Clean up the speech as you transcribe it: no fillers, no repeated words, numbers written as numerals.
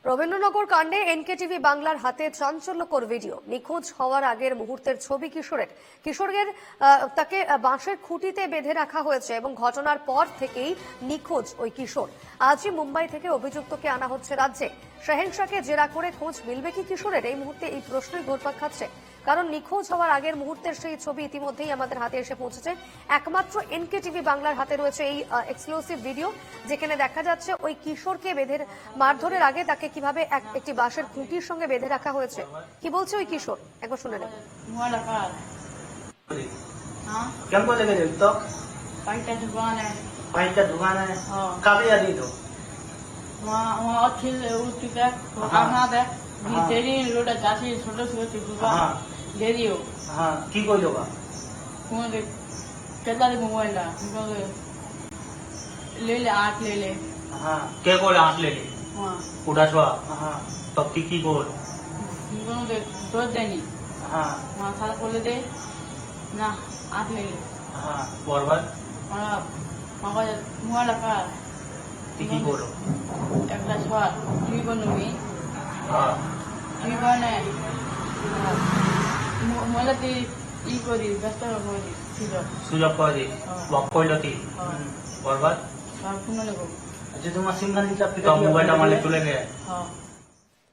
রবীন্দ্রনগর কাণ্ডে এনকেটিভি বাংলার হাতে চাঞ্চল্যকর ভিডিও। নিখোঁজ হওয়ার আগের মুহূর্তের ছবি কিশোরের তাকে বাঁশের খুঁটিতে বেঁধে রাখা হয়েছে এবং ঘটনার পর থেকেই নিখোঁজ ওই কিশোর। আজই মুম্বাই থেকে অভিযুক্তকে আনা হচ্ছে রাজ্যে। সহিংসাকে জেরা করে খোঁজ মিলবে কি কিশোরের? এই মুহূর্তে এই প্রশ্নই ঘুরপাক খাচ্ছে, কারণ নিখোঁজ হওয়ার আগের মুহূর্তের সেই ছবি ইতিমধ্যেই আমাদের হাতে এসে পৌঁছেছে। একমাত্র এনকেটিভি বাংলার হাতে রয়েছে এই এক্সক্লুসিভ ভিডিও, যেখানে দেখা যাচ্ছে ওই কিশোরকে মারধরের আগে তাকে কিভাবে একটি বাঁশের খুঁটির সঙ্গে বেঁধে রাখা হয়েছে। কি বলছে ওই কিশোর, একবার শুনে নেব। কেমন লেগে তো पाइटा दुकान है। पाइटा दुकान है। हाँ। कब याद तो वहाँ अच्छी उठी है खाना है तेरी रोटा चाची छोटे छोटे दुकान हाँ। दे दियो। हाँ की कोई होगा कौन दे कितना दे मोबाइल ला ले ले 8 ले ले। हाँ क्या कोई आंख ले ले हाँ उड़ा छुआ। हाँ तब की बोल कौन दे दो देनी। हाँ वहाँ सारा खोले दे ना 8 ले ले। हाँ बरबाद वहाँ वहाँ मुँह लगा की बोलो एक टा छुआ तुम बनूँगी हाँ तुम बने मुँह ती ई करी व्यस्त हो दी सुजब सुजब कर दी हाँ। वक कोई लती हाँ। बरबाद और कौन लगो अच्छा तुम सिंगल नीचा पिता मोबाइल हमारे तुले गए हाँ